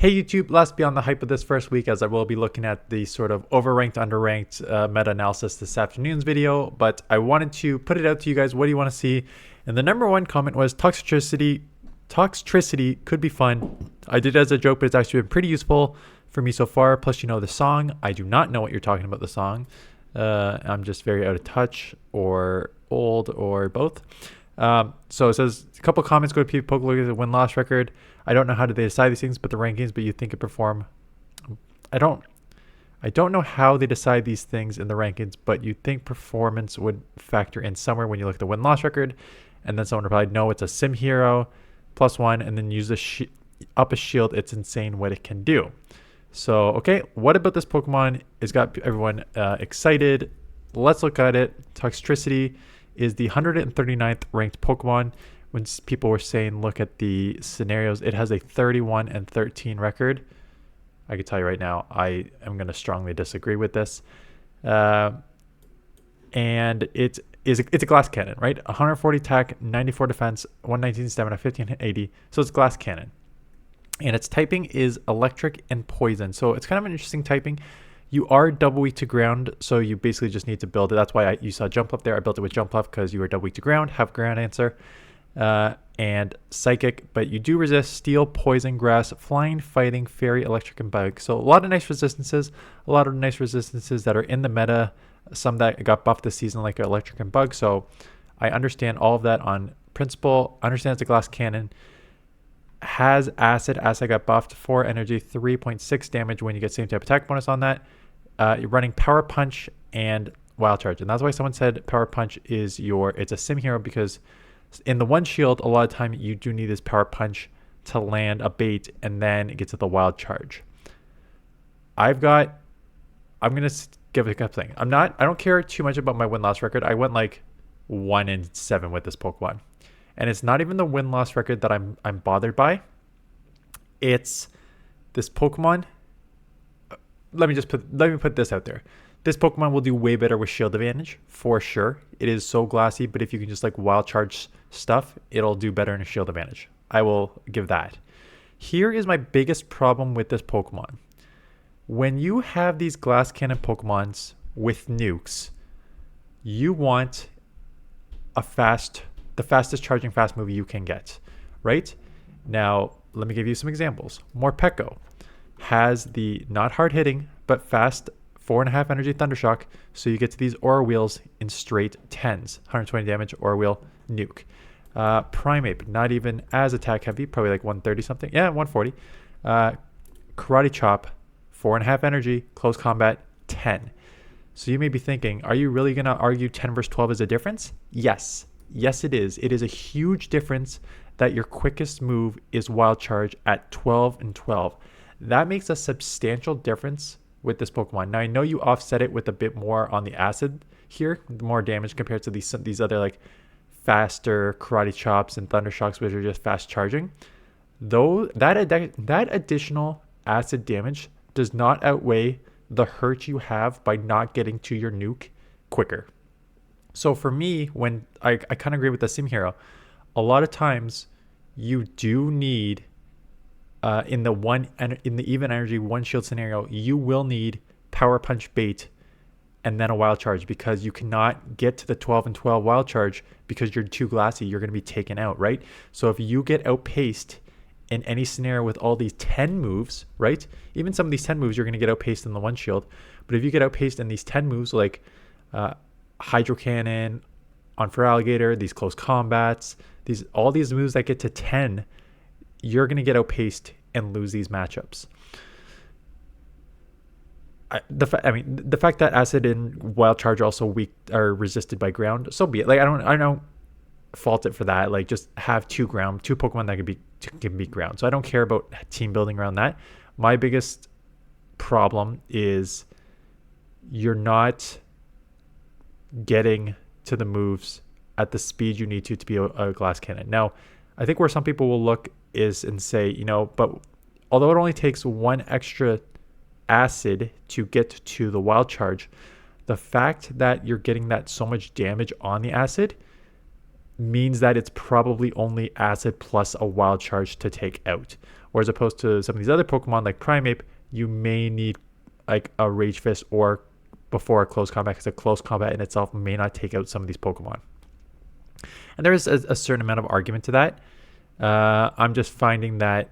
Hey YouTube, let's be on the hype of this first week as I will be looking at the sort of overranked, underranked meta-analysis this afternoon's video, but I wanted to put it out to you guys. What do you want to see? And the number one comment was Toxtricity could be fun. I did it as a joke, but it's actually been pretty useful for me so far. Plus, you know the song. I do not know what you're talking about the song. I'm just very out of touch or old or both. So it says a couple comments go to people Poke at the win-loss record. I don't know how do they decide these things, but the rankings, but you think it perform. I don't know how they decide these things in the rankings, but you think performance would factor in somewhere when you look at the win-loss record. And then someone replied, no, it's a sim hero +1, and then use up a shield. It's insane what it can do. So, okay, what about this Pokemon? It's got everyone excited. Let's look at it. Toxtricity is the 139th ranked Pokemon. When people were saying, look at the scenarios, it has a 31 and 13 record. I can tell you right now, I am going to strongly disagree with this. And it's a glass cannon, right? 140 attack, 94 defense, 119 stamina, 1580. So it's glass cannon. And its typing is electric and poison. So it's kind of an interesting typing. You are double weak to ground, so you basically just need to build it. That's why you saw jump up there. I built it with jump up because you were double weak to ground, have ground answer. And psychic, but you do resist steel, poison, grass, flying, fighting, fairy, electric, and bug. So a lot of nice resistances, that are in the meta. Some that got buffed this season, like electric and bug. So I understand all of that on principle. Understand it's a glass cannon. Has acid. Acid got buffed. 4 energy, 3.6 damage when you get same type attack bonus on that. You're running power punch and wild charge, and that's why someone said power punch is it's a sim hero, because in the one shield, a lot of time you do need this power punch to land a bait and then it gets to the wild charge. I'm going to give it a couple things. I don't care too much about my win-loss record. I went like 1-7 with this Pokemon. And it's not even the win-loss record that I'm bothered by. It's this Pokemon. Let me put this out there. This Pokemon will do way better with shield advantage, for sure. It is so glassy, but if you can just like wild charge stuff, it'll do better in a shield advantage. I will give that. Here is my biggest problem with this Pokemon. When you have these glass cannon Pokemons with nukes, you want the fastest charging fast move you can get, right? Now, let me give you some examples. Morpeko has the not hard hitting, but fast 4.5 energy Thundershock, so you get to these Aura Wheels in straight 10s. 120 damage, Aura Wheel, nuke. Primeape, not even as attack heavy, probably like 130 something. Yeah, 140. Karate Chop, 4.5 energy, close combat, 10. So you may be thinking, are you really going to argue 10 versus 12 is a difference? Yes. Yes, it is. It is a huge difference that your quickest move is Wild Charge at 12 and 12. That makes a substantial difference with this Pokemon. Now I know you offset it with a bit more on the acid here, more damage compared to these other like faster Karate Chops and Thundershocks, which are just fast charging. Though that additional acid damage does not outweigh the hurt you have by not getting to your nuke quicker. So for me, when I kind of agree with the sim hero, a lot of times you do need in the even energy one shield scenario, you will need power punch bait and then a wild charge, because you cannot get to the 12 and 12 wild charge because you're too glassy. You're going to be taken out, right? So if you get outpaced in any scenario with all these 10 moves, right? Even some of these 10 moves, you're going to get outpaced in the one shield. But if you get outpaced in these 10 moves, like Hydro Cannon on Feraligatr, these close combats, all these moves that get to 10, you're going to get outpaced and lose these matchups. The fact that acid and wild charge are also weak are resisted by ground, so be it. Like I don't fault it for that. Like just have two Pokemon that can beat ground. So I don't care about team building around that. My biggest problem is you're not getting to the moves at the speed you need to be a glass cannon. Now, I think where some people will look is and say, but although it only takes one extra acid to get to the wild charge, the fact that you're getting that so much damage on the acid means that it's probably only acid plus a wild charge to take out. or as opposed to some of these other Pokemon like Primeape, you may need like a Rage Fist or before a close combat, because a close combat in itself may not take out some of these Pokemon. And there is a certain amount of argument to that. I'm just finding that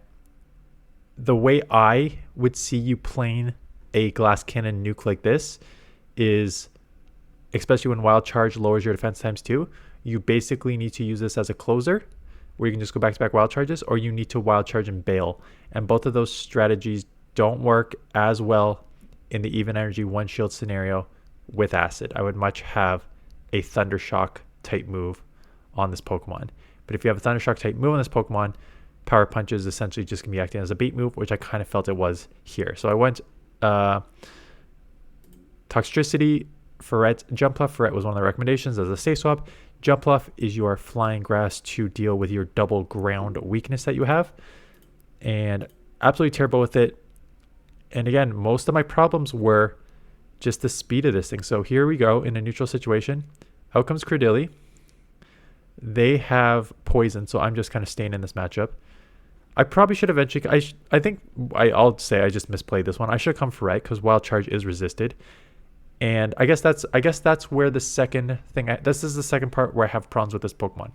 the way I would see you playing a Glass Cannon nuke like this is, especially when Wild Charge lowers your defense times 2, you basically need to use this as a closer where you can just go back-to-back Wild Charges, or you need to Wild Charge and bail. And both of those strategies don't work as well in the even energy one shield scenario with Acid. I would much have a Thunder Shock type move on this Pokemon. But if you have a Thunder Shock type move on this Pokemon, Power Punch is essentially just going to be acting as a bait move, which I kind of felt it was here. So I went Toxtricity, Ferret, Jumpluff. Ferret was one of the recommendations as a safe swap. Jumpluff is your Flying Grass to deal with your double ground weakness that you have. And absolutely terrible with it. And again, most of my problems were just the speed of this thing. So here we go in a neutral situation. Out comes Credilli. They have poison, so I'm just kind of staying in this matchup. I probably should eventually... I'll say I just misplayed this one. I should have come Ferret because Wild Charge is resisted. And I guess that's where the second thing... this is the second part where I have problems with this Pokemon.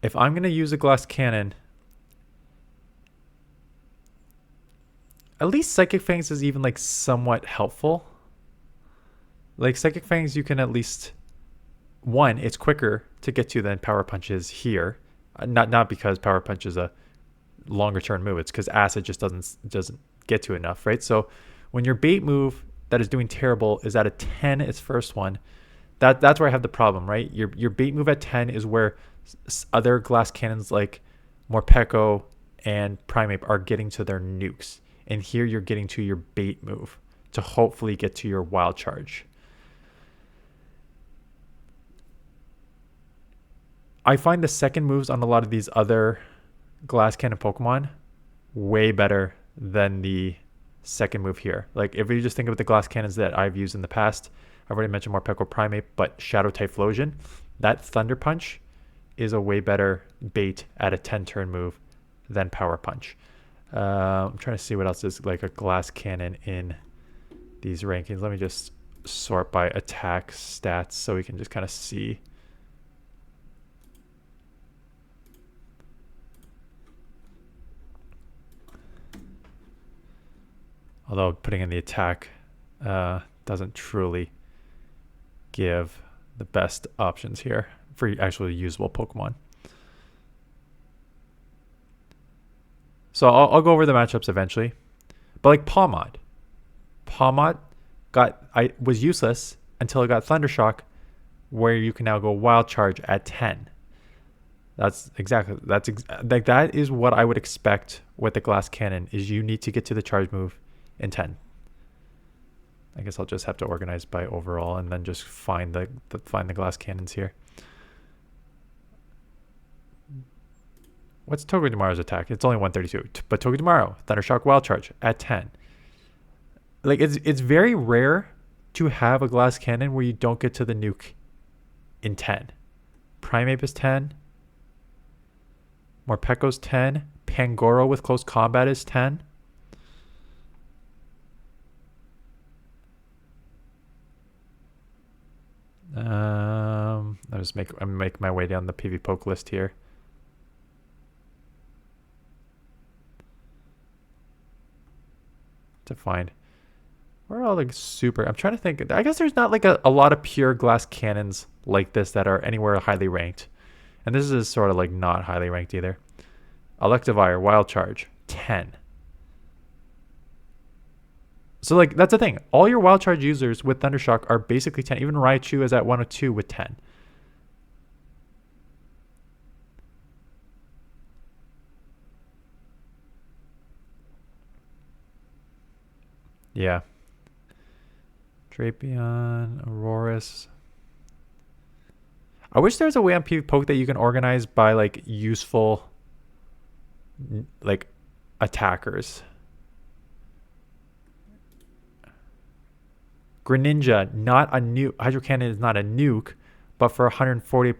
If I'm going to use a Glass Cannon... At least Psychic Fangs is even like somewhat helpful. Like Psychic Fangs, you can at least... One, it's quicker to get to than Power Punch is here. Not because Power Punch is a longer turn move. It's because Acid just doesn't get to enough, right? So when your bait move that is doing terrible is at a 10, its first one, that's where I have the problem, right? Your bait move at 10 is where other Glass Cannons like Morpeko and Primeape are getting to their nukes. And here you're getting to your bait move to hopefully get to your Wild Charge. I find the second moves on a lot of these other Glass Cannon Pokemon way better than the second move here. Like if you just think of the Glass Cannons that I've used in the past, I've already mentioned Morpeko, Primeape, but Shadow Typhlosion, that Thunder Punch is a way better bait at a 10 turn move than Power Punch. I'm trying to see what else is like a Glass Cannon in these rankings. Let me just sort by attack stats so we can just kind of see. Although putting in the attack doesn't truly give the best options here for actually usable Pokemon. So I'll go over the matchups eventually. But like Pawmot was useless until it got Thunder Shock, where you can now go Wild Charge at 10. That is what I would expect with the Glass Cannon, is you need to get to the charge move in 10. I guess I'll just have to organize by overall and then just find the Glass Cannons here. What's Togedemaru's attack? It's only 132. But Togedemaru, Thunder Shock, Wild Charge at 10. Like it's very rare to have a Glass Cannon where you don't get to the nuke in 10. Primeape is 10. Morpeko's 10. Pangoro with close combat is 10. I'm make my way down the PV Poke list here. To find where are all the super... I'm trying to think. I guess there's not like a lot of pure Glass Cannons like this that are anywhere highly ranked. And this is sort of like not highly ranked either. Electivire, Wild Charge, 10. So like that's the thing. All your Wild Charge users with Thunder Shock are basically 10. Even Raichu is at 102 with 10. Yeah. Drapion, Aurorus. I wish there was a way on PV Poke that you can organize by like useful like attackers. Greninja, not a nuke. Hydro Cannon is not a nuke, but for 140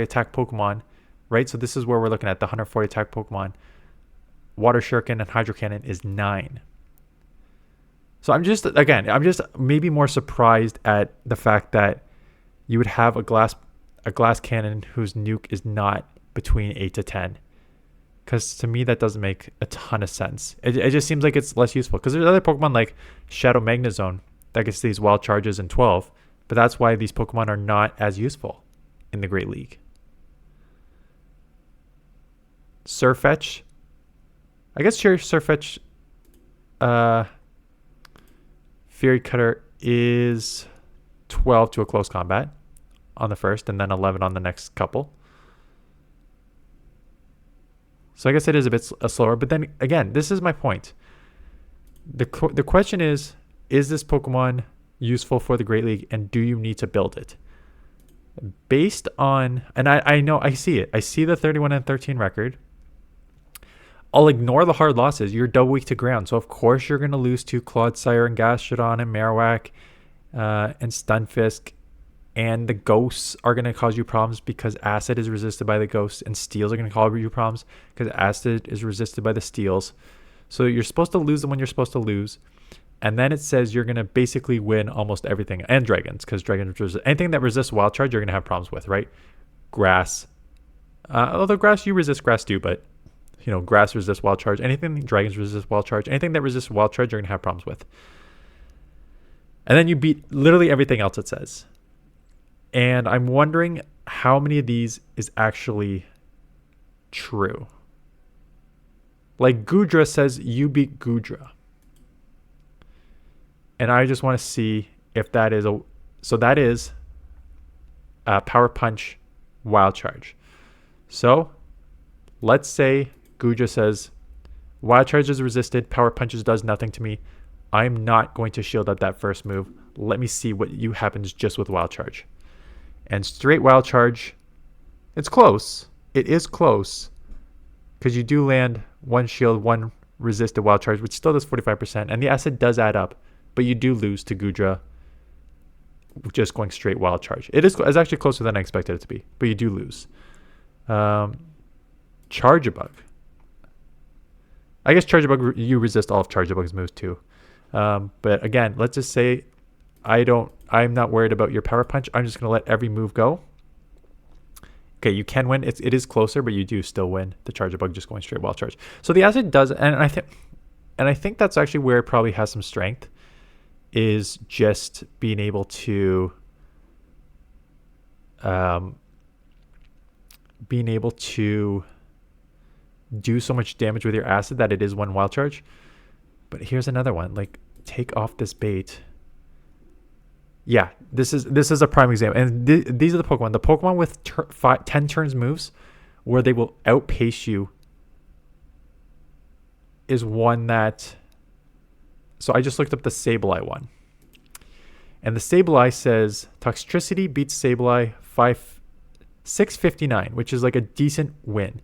attack Pokemon right? So this is where we're looking at the 140 attack Pokemon. Water Shuriken and Hydro Cannon is 9. So I'm just maybe more surprised at the fact that you would have a glass cannon whose nuke is not between 8 to 10. Because to me, that doesn't make a ton of sense. It just seems like it's less useful. Because there's other Pokemon like Shadow Magnezone that gets these wild charges in 12. But that's why these Pokemon are not as useful in the Great League. Surfetch. I guess Surfetch Fury Cutter is 12 to a close combat on the first, and then 11 on the next couple. So I guess it is a bit slower. But then again, this is my point. The question is this Pokemon useful for the Great League, and do you need to build it? Based on, and I know, I see it. I see the 31 and 13 record. I'll ignore the hard losses. You're double weak to ground. So of course you're going to lose to Clodsire and Gastrodon and Marowak and Stunfisk. And the ghosts are going to cause you problems because acid is resisted by the ghosts, and steels are going to cause you problems because acid is resisted by the steels. So you're supposed to lose them when you're supposed to lose. And then it says you're going to basically win almost everything. And dragons, because dragons resist anything that resists wild charge, you're going to have problems with, right? Grass. Although grass, you resist grass too, but you know, grass resists wild charge. Anything dragons resist wild charge. Anything that resists wild charge, you're going to have problems with. And then you beat literally everything else it says. And I'm wondering how many of these is actually true. Like Goodra says you beat Goodra. And I just want to see if that is a... So that is a Power Punch Wild Charge. So let's say Goodra says Wild Charge is resisted. Power Punches does nothing to me. I'm not going to shield up that first move. Let me see what happens just with Wild Charge. And straight Wild Charge, it's close. It is close. Because you do land one shield, one resisted Wild Charge, which still does 45%. And the acid does add up. But you do lose to Goodra just going straight Wild Charge. It's actually closer than I expected it to be. But you do lose. Charjabug. I guess Charjabug, you resist all of Charjabug's moves too. But again, let's just say I'm not worried about your Power Punch. I'm just going to let every move go. Okay, you can win. It is closer, but you do still win. The Charjabug just going straight Wild Charge. So the acid does, and I think that's actually where it probably has some strength, is just being able to do so much damage with your acid that it is one Wild Charge. But here's another one. Like, take off this bait. Yeah, this is a prime example. And these are the Pokemon. The Pokemon with 10 turns moves where they will outpace you is one that... So I just looked up the Sableye one. And the Sableye says Toxtricity beats Sableye 659, which is like a decent win.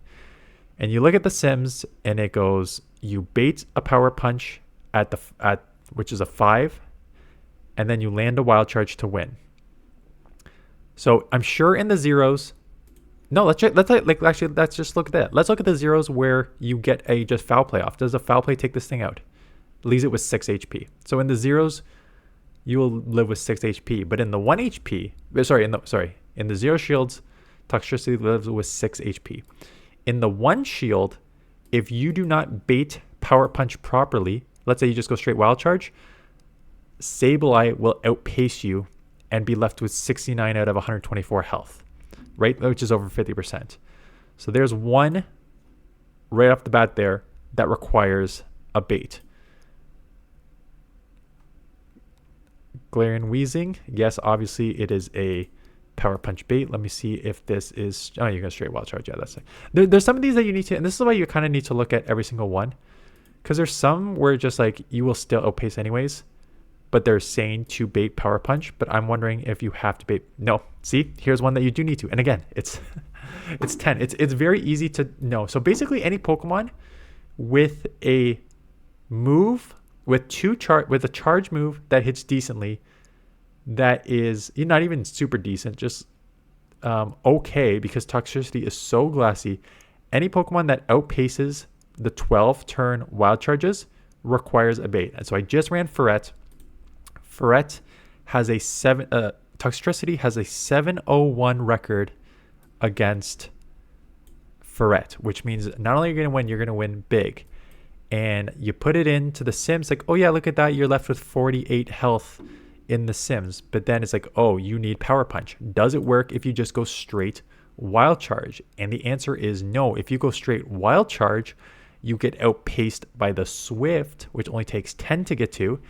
And you look at the Sims and it goes, you bait a Power Punch at which is a 5, and then you land a Wild Charge to win. So I'm sure in the zeros, no, let's just look at that. Let's look at the zeros where you get a just foul play off. Does a foul play take this thing out? Leaves it with 6 HP. So in the zeros, you will live with 6 HP. But in the 1 HP, in the zero shields, Toxtricity lives with 6 HP. In the 1 shield, if you do not bait Power Punch properly, let's say you just go straight Wild Charge, Sableye will outpace you and be left with 69 out of 124 health, right? Which is over 50%. So there's one right off the bat there that requires a bait. Galarian Wheezing, yes, obviously it is a Power Punch bait. Let me see if this is... Oh, you're going to straight Wild Charge. Yeah, that's it. There's some of these that you need to... And this is why you kind of need to look at every single one. Because there's some where just like you will still outpace anyways. But they're saying to bait Power Punch. But I'm wondering if you have to bait... No. See? Here's one that you do need to. And again, it's 10. It's very easy to know. So basically any Pokemon with a move... with a charge move that hits decently, that is not even super decent, just okay because Toxtricity is so glassy. Any Pokemon that outpaces the 12 turn wild charges requires a bait. And so I just ran Ferret. Ferret has a Toxtricity has a 701 record against Ferret, which means not only are you going to win, you're going to win big. And you put it into the Sims, like, oh yeah, look at that, you're left with 48 health in the Sims. But then it's like, oh, you need Power Punch. Does it work if you just go straight Wild Charge? And the answer is no. If you go straight Wild Charge, you get outpaced by the Swift, which only takes 10 to get to,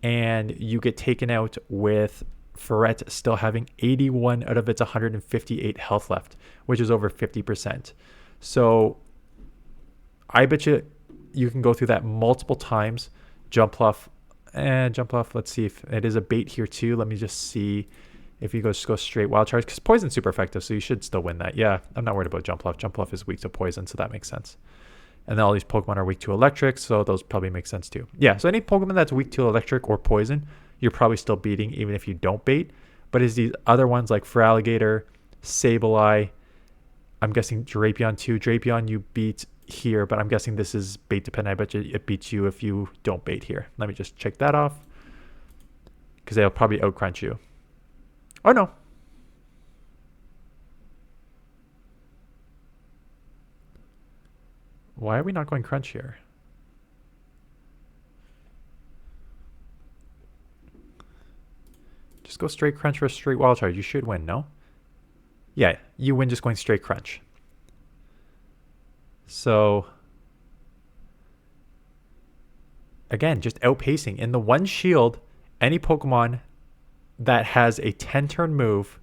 and you get taken out with Ferret still having 81 out of its 158 health left, which is over 50%. So I bet you can go through that multiple times. Jumpluff, let's see if it is a bait here too. Let me just see if you just go straight Wild Charge, because Poison's super effective, so you should still win that. Yeah, I'm not worried about Jumpluff. Jumpluff is weak to Poison, so that makes sense. And then all these Pokemon are weak to Electric, so those probably make sense too. Yeah, so any Pokemon that's weak to Electric or Poison, you're probably still beating even if you don't bait. But it's these other ones like Feraligatr, Sableye, I'm guessing Drapion too. Drapion you beat here, but I'm guessing this is bait dependent. I bet you it beats you if you don't bait here. Let me just check that off, because they'll probably outcrunch you. Oh no. Why are we not going crunch here? Just go straight crunch or straight Wild Charge. You should win, no? Yeah, you win just going straight crunch. So, again, just outpacing. In the one shield, any Pokemon that has a 10-turn move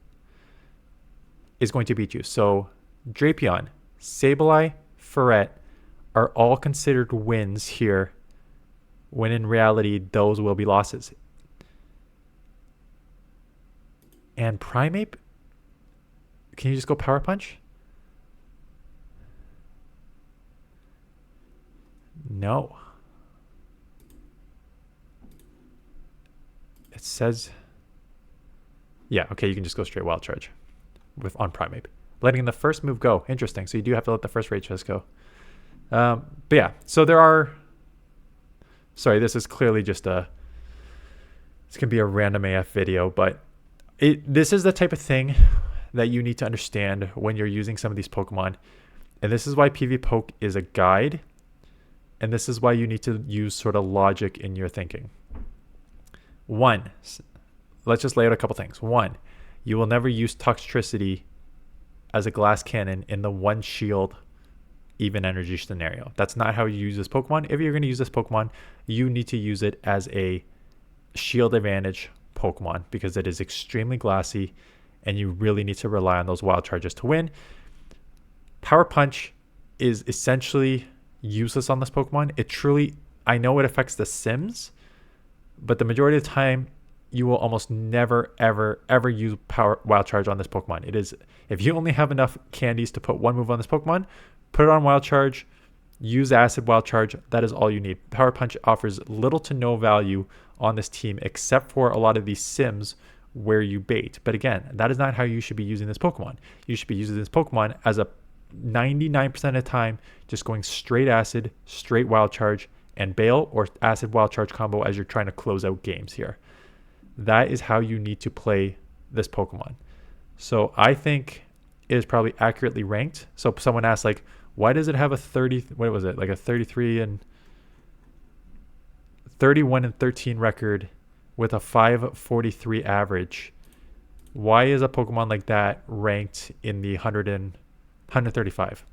is going to beat you. So, Drapion, Sableye, Ferret are all considered wins here, when in reality, those will be losses. And Primeape, can you just go Power Punch? No. It says, yeah, okay, you can just go straight Wild Charge on Primeape. Letting the first move go. Interesting. So you do have to let the first Rage Test go. But yeah, so there are, sorry, this is clearly just this can be a random AF video, but this is the type of thing that you need to understand when you're using some of these Pokemon. And this is why PvPoke is a guide. And this is why you need to use sort of logic in your thinking. One, let's just lay out a couple things. One, you will never use Toxtricity as a glass cannon in the one shield even energy scenario. That's not how you use this Pokemon. If you're going to use this Pokemon, you need to use it as a shield advantage Pokemon, because it is extremely glassy and you really need to rely on those Wild Charges to win. Power Punch is essentially useless on this Pokemon. It truly, I know it affects the Sims, but the majority of the time you will almost never ever use Wild Charge on this Pokemon. It is, if you only have enough candies to put one move on this Pokemon, put it on Wild Charge, use Acid Wild Charge. That is all you need. Power Punch offers little to no value on this team, except for a lot of these Sims where you bait. But again, that is not how you should be using this Pokemon. You should be using this Pokemon as a 99% of the time just going straight Acid, straight Wild Charge, and bail, or Acid Wild Charge combo as you're trying to close out games here. That is how you need to play this Pokemon. So I think it is probably accurately ranked. So someone asked, like, why does it have a 30, what was it, like a 33 and 31 and 13 record with a 543 average? Why is a Pokemon like that ranked in the 135?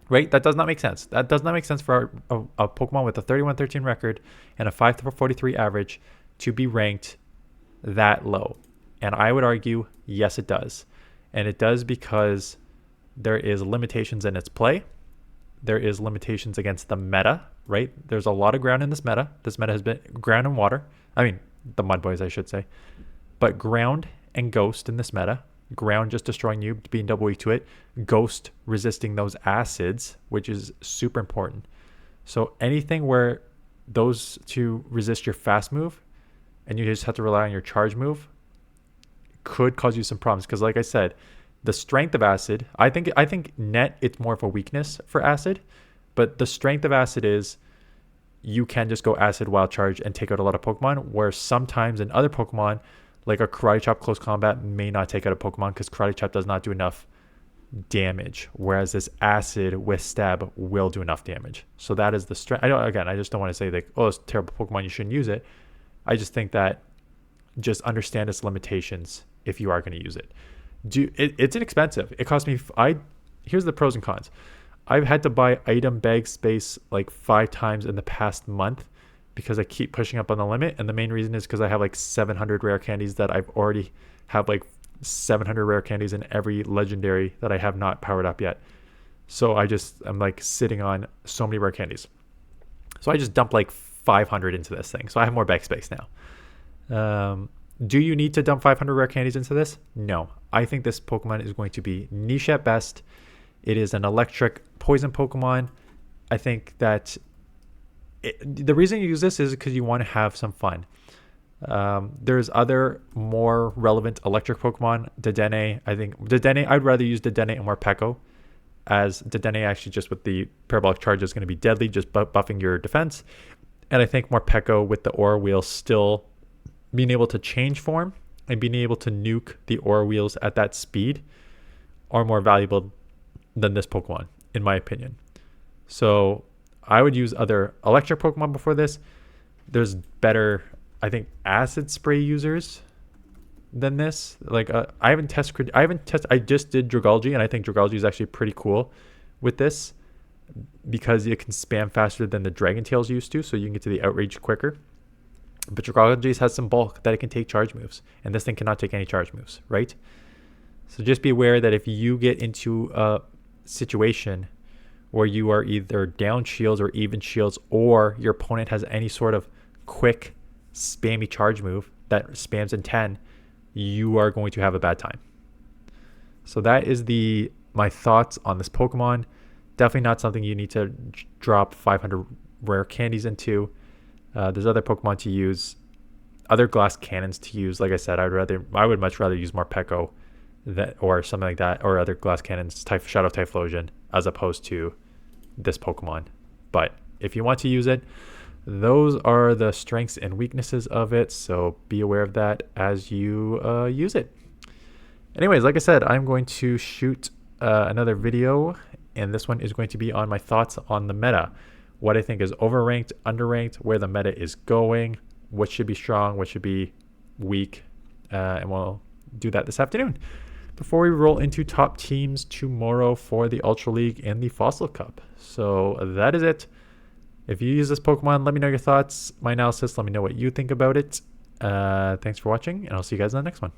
Right? That does not make sense. That does not make sense for a Pokemon with a 31-13 record and a 543 average to be ranked that low. And I would argue, yes, it does. And it does because there is limitations in its play. There is limitations against the meta, right? There's a lot of ground in this meta. This meta has been ground and water. I mean, the Mud Boys, I should say. But ground and ghost in this meta. Ground just destroying you, being double weak to it. Ghost resisting those acids, which is super important. So anything where those two resist your fast move and you just have to rely on your charge move could cause you some problems. Because like I said, The strength of Acid, I think net it's more of a weakness for Acid, but the strength of Acid is you can just go Acid Wild Charge and take out a lot of Pokemon, where sometimes in other Pokemon, like a Karate Chop close combat may not take out a Pokemon because Karate Chop does not do enough damage, whereas this Acid with Stab will do enough damage. So that is the strength. I just don't want to say like, oh, it's a terrible Pokemon, you shouldn't use it. I just think that just understand its limitations if you are going to use it. It's inexpensive. It cost me, here's the pros and cons. I've had to buy item bag space like 5 times in the past month because I keep pushing up on the limit. And the main reason is because I have like 700 rare candies that I've already have like 700 rare candies in every legendary that I have not powered up yet. So I'm like sitting on so many rare candies. So I just dumped like 500 into this thing. So I have more bag space now. Do you need to dump 500 rare candies into this? No. I think this Pokemon is going to be niche at best. It is an electric poison Pokemon. I think that the reason you use this is because you want to have some fun. There's other more relevant electric Pokemon. Dedenne, I'd rather use Dedenne and Morpeko, as Dedenne actually just with the Parabolic Charge is going to be deadly, just buffing your defense. And I think Morpeko with the Aura Wheel still being able to change form and being able to nuke the Aura Wheels at that speed are more valuable than this Pokemon, in my opinion. So I would use other electric Pokemon before this. There's better, I think, acid spray users than this. Like I just did Dragalge, and I think Dragalge is actually pretty cool with this because it can spam faster than the Dragon Tails used to, so you can get to the Outrage quicker. But Dragalge has some bulk that it can take charge moves, and this thing cannot take any charge moves, right? So just be aware that if you get into a situation where you are either down shields or even shields, or your opponent has any sort of quick spammy charge move that spams in 10, you are going to have a bad time. So that is my thoughts on this Pokemon. Definitely not something you need to drop 500 rare candies into. There's other Pokemon to use, other glass cannons to use. Like I said, I would much rather use Morpeko or something like that, or other glass cannons, Shadow Typhlosion, as opposed to this Pokemon. But if you want to use it, those are the strengths and weaknesses of it, so be aware of that as you use it. Anyways, like I said, I'm going to shoot another video, and this one is going to be on my thoughts on the meta, what I think is overranked, underranked, where the meta is going, what should be strong, what should be weak, and we'll do that this afternoon before we roll into top teams tomorrow for the Ultra League and the Fossil Cup. So that is it. If you use this Pokemon, let me know your thoughts, my analysis, let me know what you think about it. Thanks for watching, and I'll see you guys in the next one.